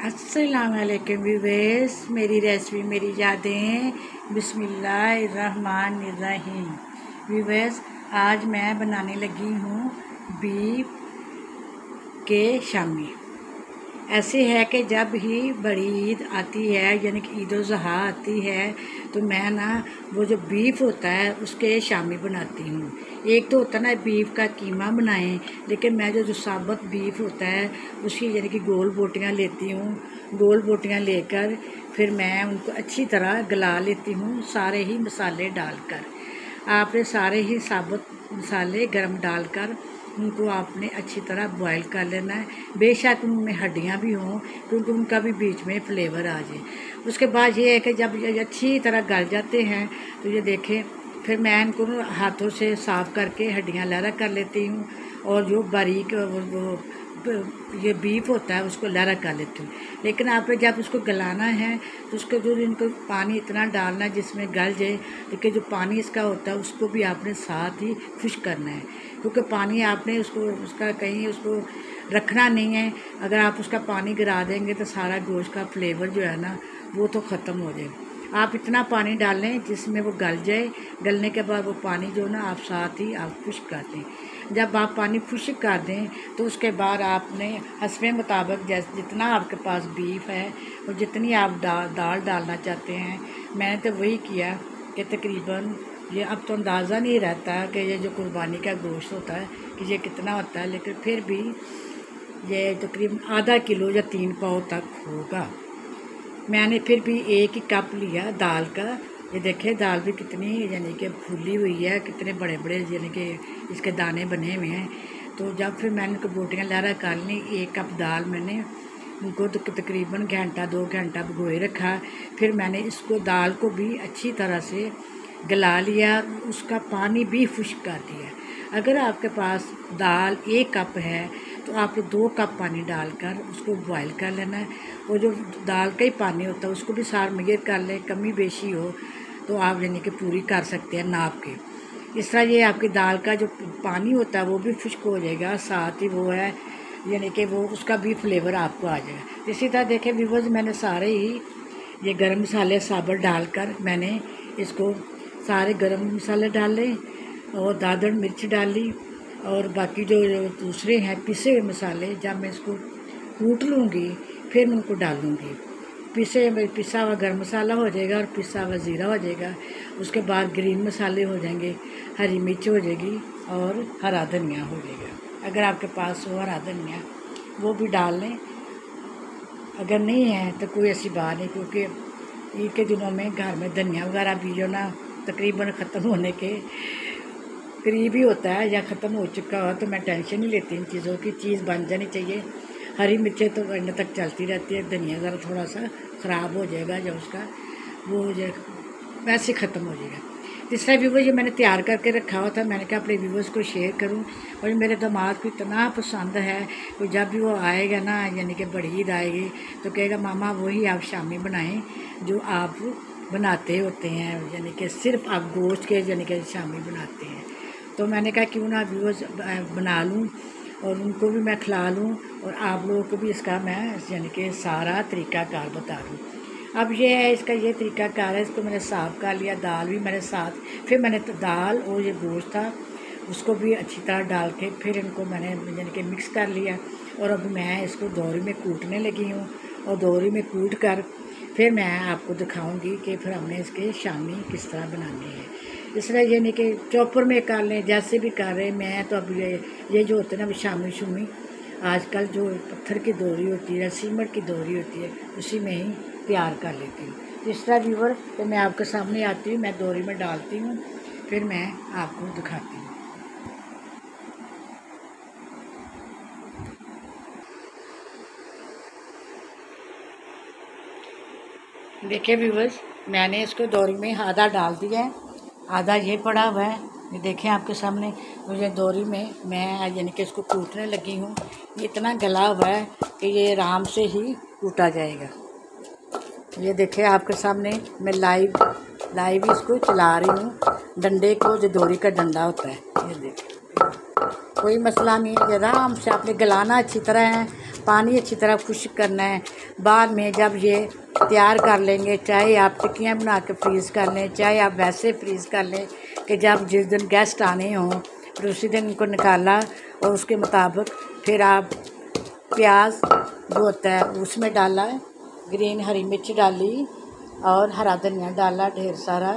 अस्सलाम वालेकुम व्यूअर्स, मेरी रेसिपी मेरी यादें बिस्मिल्लाहिर्रहमानिर्रहीम। व्यूअर्स, आज मैं बनाने लगी हूँ बीफ के शामी। ऐसे है कि जब ही बड़ी ईद आती है यानी कि ईद उल ज़ुहा आती है तो मैं ना वो जो बीफ होता है उसके शामी बनाती हूँ। एक तो होता है ना बीफ का कीमा बनाएं, लेकिन मैं जो साबुत बीफ होता है उसकी यानी कि गोल बोटियाँ लेती हूँ। गोल बोटियाँ लेकर फिर मैं उनको अच्छी तरह गला लेती हूँ सारे ही मसाले डालकर। आपने सारे ही साबुत मसाले गरम डालकर उनको आपने अच्छी तरह बॉईल कर लेना है। बेशक उनमें हड्डियाँ भी हों क्योंकि उनका भी बीच में फ्लेवर आ जाए। उसके बाद ये है कि जब ये अच्छी तरह गल जाते हैं तो ये देखें, फिर मैं इनको हाथों से साफ़ करके हड्डियाँ लहरा कर लेती हूँ और जो बारीक वो ये बीफ होता है उसको लहरा कर लेती हूँ। लेकिन आपने जब उसको गलाना है तो उसको जो इनको पानी इतना डालना है जिसमें गल जाए, लेकिन जो पानी इसका होता है उसको भी आपने साथ ही खुश्क करना है, क्योंकि पानी आपने उसका कहीं उसको रखना नहीं है। अगर आप उसका पानी गिरा देंगे तो सारा गोश्त का फ्लेवर जो है ना वो तो ख़त्म हो जाएगा। आप इतना पानी डाल लें जिसमें वो गल जाए। गलने के बाद वो पानी जो ना आप साथ ही आप खुश्क कर दें। जब आप पानी खुश्क कर दें तो उसके बाद आपने हस्बे मुताबिक जैसे जितना आपके पास बीफ है और जितनी आप दाल डालना चाहते हैं, मैंने तो वही किया कि तकरीबन ये अब तो अंदाज़ा नहीं रहता कि ये जो कुर्बानी का गोश्त होता है कि ये कितना होता है, लेकिन फिर भी ये तकरीबन आधा किलो या 3 पाव तक होगा। मैंने फिर भी 1 ही कप लिया दाल का। ये देखें दाल भी कितनी यानी कि फूली हुई है, कितने बड़े बड़े यानी कि इसके दाने बने हुए हैं। तो जब फिर मैंने इनको बोटियाँ लहरा कर ली, 1 कप दाल मैंने उनको तकरीबन घंटा 2 घंटा भिगोए रखा। फिर मैंने इसको दाल को भी अच्छी तरह से गला लिया, उसका पानी भी खुश्क कर दिया। अगर आपके पास दाल 1 कप है तो आप 2 कप पानी डालकर उसको बॉईल कर लेना है। और जो दाल का ही पानी होता है उसको भी सार मेजर कर लें, कमी बेशी हो तो आप यानी कि पूरी कर सकते हैं नाप के। इस तरह ये आपकी दाल का जो पानी होता है वो भी खुश्क हो जाएगा, साथ ही वो है यानी कि वो उसका भी फ्लेवर आपको आ जाएगा। इसी तरह देखें व्यूअर्स, मैंने सारे ही ये गरम मसाले साबुत डालकर मैंने इसको सारे गरम मसाले डाले और दादड़ मिर्च डाली और बाकी जो दूसरे हैं पिसे हुए मसाले, जब मैं इसको कूट लूँगी फिर मैं उनको डालूँगी। पिसा हुआ गरम मसाला हो जाएगा और पिसा हुआ ज़ीरा हो जाएगा। उसके बाद ग्रीन मसाले हो जाएंगे, हरी मिर्च हो जाएगी और हरा धनिया हो जाएगा। अगर आपके पास हो हरा धनिया वो भी डाल लें, अगर नहीं है तो कोई ऐसी बात नहीं, क्योंकि ईद के दिनों में घर में धनिया वगैरह भी जो ना तकरीबन ख़त्म होने के करीब ही होता है या ख़त्म हो चुका हो, तो मैं टेंशन नहीं लेती इन चीज़ों की। चीज़ बन जानी चाहिए। हरी मिर्चें तो एंड तक चलती रहती है, धनिया ज़रा थोड़ा सा ख़राब हो जाएगा जब उसका वो हो जाएगा वैसे ख़त्म हो जाएगा। इस तरह व्यूवर्स ये मैंने तैयार करके रखा हुआ था, मैंने कहा अपने व्यूवर्स को शेयर करूं। और मेरे दामाद को इतना पसंद है कि जब भी वो आएगा ना यानी कि बड़ी ईद आएगी तो कहेगा मामा वही आप शामी बनाएं जो आप बनाते होते हैं, यानी कि सिर्फ आप गोश्त के यानी कि शामी बनाते हैं। तो मैंने कहा क्यों ना व्यूवर्स बना लूँ और उनको भी मैं खिला लूँ और आप लोगों को भी इसका मैं यानी कि सारा तरीक़ाकार बता दूँ। अब ये है इसका ये तरीक़ाकार है। इसको मैंने साफ़ कर लिया, दाल भी मैंने साथ, फिर मैंने तो दाल और ये गोश्त था उसको भी अच्छी तरह डाल के फिर इनको मैंने यानी कि मिक्स कर लिया। और अब मैं इसको दोरी में कूटने लगी हूँ और दोरी में कूट कर फिर मैं आपको दिखाऊंगी कि फिर हमने इसके शामी किस तरह बनाने हैं। इस तरह यानी कि चॉपर में कर लें, जैसे भी कर रहे हैं। मैं तो अब ये जो होते हैं ना शामी शुमी आजकल जो पत्थर की दोरी होती है, सीमेंट की दोरी होती है, उसी में ही तैयार कर लेती हूँ। इस तरह व्यूअर तो मैं आपके सामने आती हूँ, मैं दोरी में डालती हूँ, फिर मैं आपको दिखाती हूँ। देखिए व्यूअर्स, मैंने इसको दोरी में आधा डाल दिया है, आधा ये पड़ा हुआ है। ये देखें आपके सामने। मुझे दोरी में मैं यानी कि इसको कूटने लगी हूँ। ये इतना गला हुआ है कि ये आराम से ही कूटा जाएगा। ये देखें आपके सामने मैं लाइव इसको चला रही हूँ, डंडे को जो दोरी का डंडा होता है। ये देखें कोई मसला नहीं है, आराम से आपने गलाना अच्छी तरह है पानी अच्छी तरह खुश्क करना है। बाद में जब ये तैयार कर लेंगे, चाहे आप टिक्कियाँ बना के फ्रीज़ कर लें, चाहे आप वैसे फ्रीज़ कर लें कि जब जिस दिन गेस्ट आने हों फिर उसी दिन इनको निकाला और उसके मुताबिक फिर आप प्याज जो होता है उसमें डाला, ग्रीन हरी मिर्च डाली और हरा धनिया डाला ढेर सारा,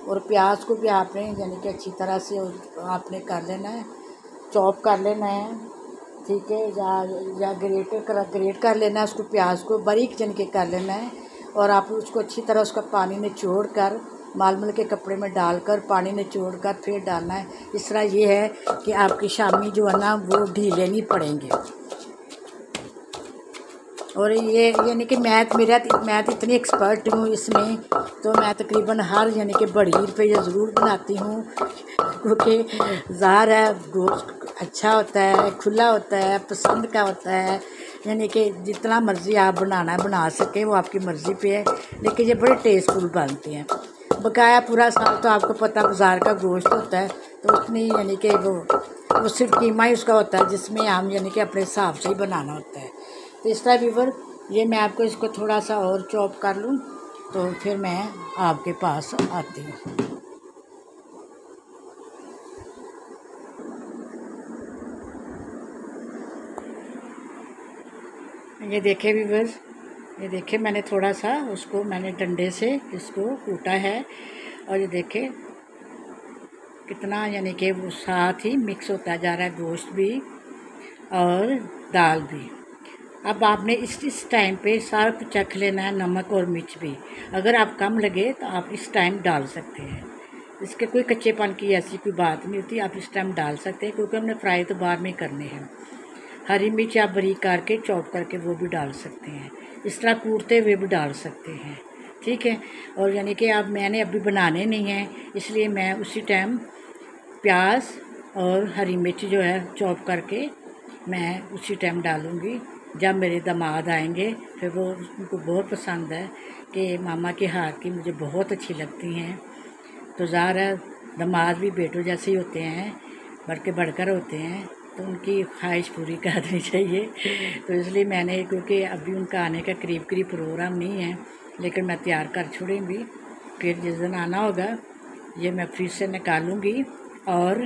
और प्याज को भी आपने यानी कि अच्छी तरह से आपने कर लेना है, चॉप कर लेना है, ठीक है, या ग्रेट कर लेना है उसको, प्याज को बारीक यानी कि कर लेना है। और आप उसको अच्छी तरह उसका पानी निचोड़ कर मालमल के कपड़े में डालकर पानी निचोड़ कर फिर डालना है। इस तरह ये है कि आपकी शामी जो है ना वो ढीले नहीं पड़ेंगे। और ये यानी कि मैं तो इतनी एक्सपर्ट हूँ इसमें, तो मैं तकरीबन हर यानी कि बड़ी पे ये ज़रूर बनाती हूँ, क्योंकि ज़ाहिर है गोश्त अच्छा होता है, खुला होता है, पसंद का होता है, यानी कि जितना मर्ज़ी आप बना सकें वो आपकी मर्ज़ी पे है, लेकिन ये बड़े टेस्टफुल बनते हैं। बकाया पूरा साल तो आपको पता बाज़ार का गोश्त होता है, तो उसमें यानी कि वो सिर्फ कीमा ही उसका होता है, जिसमें हम यानी कि अपने हिसाब से ही बनाना होता है। तो इस तरह व्यूअर ये मैं आपको इसको थोड़ा सा और चॉप कर लूँ तो फिर मैं आपके पास आती हूँ। ये देखे व्यूअर्स, ये देखे मैंने थोड़ा सा उसको मैंने डंडे से इसको कूटा है, और ये देखे कितना यानी कि वो साथ ही मिक्स होता जा रहा है, गोश्त भी और दाल भी। अब आपने इस टाइम पे सारा कुछ चख लेना है, नमक और मिर्च भी। अगर आप कम लगे तो आप इस टाइम डाल सकते हैं, इसके कोई कच्चेपन की ऐसी कोई बात नहीं होती, आप इस टाइम डाल सकते हैं, क्योंकि हमने फ्राई तो बाद में करने हैं। हरी मिर्च आप बारीक करके चॉप करके वो भी डाल सकते हैं, इस तरह कूटते हुए भी डाल सकते हैं, ठीक है। और यानी कि अब मैंने अभी बनाने नहीं हैं, इसलिए मैं उसी टाइम प्याज और हरी मिर्च जो है चॉप करके मैं उसी टाइम डालूँगी। जब मेरे दामाद आएंगे फिर वो उनको बहुत पसंद है कि मामा के हाथ की मुझे बहुत अच्छी लगती हैं, तो ज़ाहिर है दामाद भी बेटों जैसे ही होते हैं, बढ़कर होते हैं, तो उनकी ख्वाहिश पूरी करनी चाहिए। तो इसलिए मैंने, क्योंकि अभी उनका आने का करीब प्रोग्राम नहीं है, लेकिन मैं तैयार कर छोड़ूँगी, फिर जिस दिन आना होगा ये मैं फ्रिज से निकालूँगी और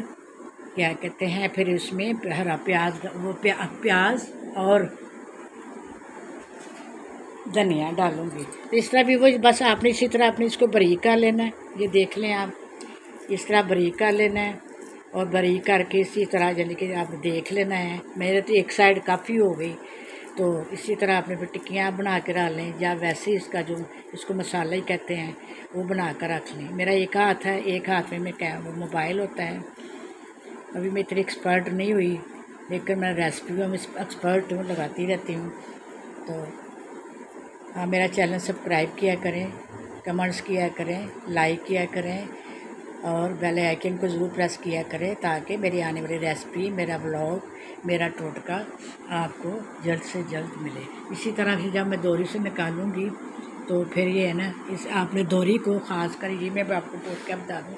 क्या कहते हैं फिर उसमें हरा प्याज और धनिया डालूँगी। तो इस तरह भी वो बस आपने इसी तरह आपने इसको बारीक कर लेना है, ये देख लें आप, इस तरह बारीक कर लेना है, और बारीक करके इसी तरह यानी कि आप देख लेना है। मेरे तो एक साइड काफ़ी हो गई, तो इसी तरह आपने फिर टिक्कियाँ बना के डाल लें, या वैसे इसका जो इसको मसाला ही कहते हैं वो बना कर रख लें। मेरा एक हाथ है, एक हाथ में मोबाइल होता है। अभी मैं इतनी एक्सपर्ट नहीं हुई, लेकिन मैं रेसिपी में एक्सपर्ट हूँ, लगाती रहती हूँ। तो आप मेरा चैनल सब्सक्राइब किया करें, कमेंट्स किया करें, लाइक किया करें, और बेल आइकन को ज़रूर प्रेस किया करें, ताकि मेरी आने वाली रेसिपी, मेरा ब्लॉग, मेरा टोटका आपको जल्द से जल्द मिले। इसी तरह से जब मैं दोरी से निकालूंगी तो फिर ये है ना, इस आपने दोरी को ख़ास कर, ये मैं आपको टोटका बता दूँ,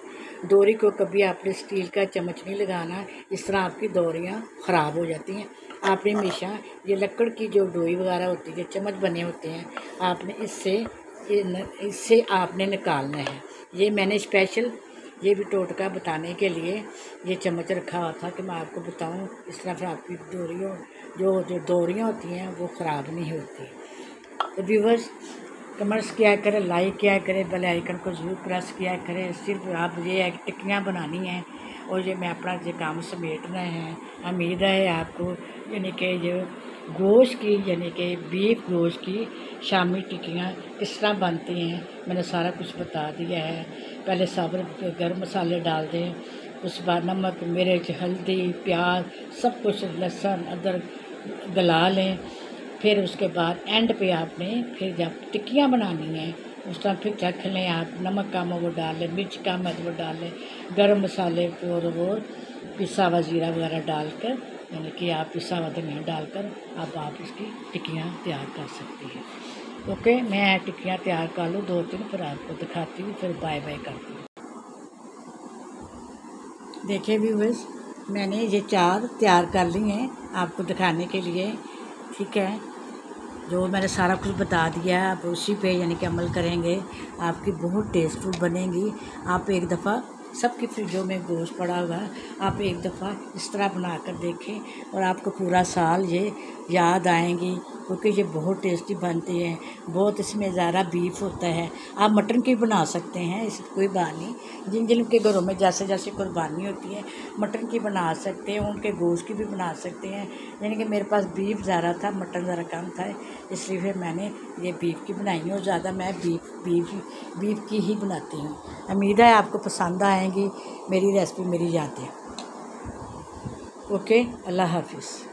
दोरी को कभी आपने स्टील का चम्मच नहीं लगाना, इस तरह आपकी दोरियाँ ख़राब हो जाती हैं। आपने हमेशा ये लकड़ की जो डोई वगैरह होती है, चम्मच बने होते हैं, आपने इससे आपने निकालना है। ये मैंने स्पेशल ये भी टोटका बताने के लिए ये चम्मच रखा हुआ था कि मैं आपको बताऊं, इस तरह से आपकी जो दोरियाँ होती हैं वो ख़राब नहीं होती। तो व्यूअर्स कमेंट्स किया करें, लाइक किया करें, बेल आइकन को ज़रूर प्रेस किया करें। सिर्फ आप ये है कि टिक्कियाँ बनानी हैं और ये मैं अपना जो काम समेटना है। उम्मीद है आपको यानी कि जो गोश्त की यानी कि बीफ गोश्त की शामी टिक्कियाँ किस तरह बनती हैं मैंने सारा कुछ बता दिया है। पहले साबुत गर्म मसाले डाल दें, उस बाद नमक, मिर्च, हल्दी, प्याज सब कुछ, लहसुन, अदरक गला लें। फिर उसके बाद एंड पे आपने फिर जब टिक्कियाँ बनानी हैं उस टाइम फिर चख लें आप, नमक कम हो वो डाल लें, मिर्च कम है तो वो डाल लें, गर्म मसाले और पिसा हुआ ज़ीरा वगैरह डालकर यानी कि आप पिसा हुआ धनिया डालकर अब आप इसकी टिक्कियाँ तैयार कर सकती हैं। ओके, मैं टिक्कियाँ तैयार कर लूँ 2-3, फिर आपको दिखाती हूँ, फिर बाय बाय करती हूँ। देखिए व्यूअर्स, मैंने ये 4 तैयार कर ली हैं आपको दिखाने के लिए। ठीक है। जो मैंने सारा कुछ बता दिया है, आप उसी पे यानी कि अमल करेंगे, आपकी बहुत टेस्टफुल बनेगी। आप एक दफ़ा सबकी फ्रिजों में गोश्त पड़ा हुआ है, आप एक दफ़ा इस तरह बना कर देखें और आपको पूरा साल ये याद आएंगी, क्योंकि ये बहुत टेस्टी बनती है। बहुत इसमें ज़्यादा बीफ होता है। आप मटन की बना सकते हैं, इसकी कोई बात नहीं। जिन जिन के घरों में जैसे जैसे कुर्बानी होती है, मटन की बना सकते हैं, उनके गोश्त की भी बना सकते हैं। यानी कि मेरे पास बीफ ज़्यादा था, मटन ज़रा कम था, इसलिए फिर मैंने ये बीफ की बनाई है और ज़्यादा मैं बीफ की ही बनाती हूँ। उम्मीद है आपको पसंद आएंगी मेरी रेसिपी, मेरी यादें। ओके, अल्लाह हाफिज़।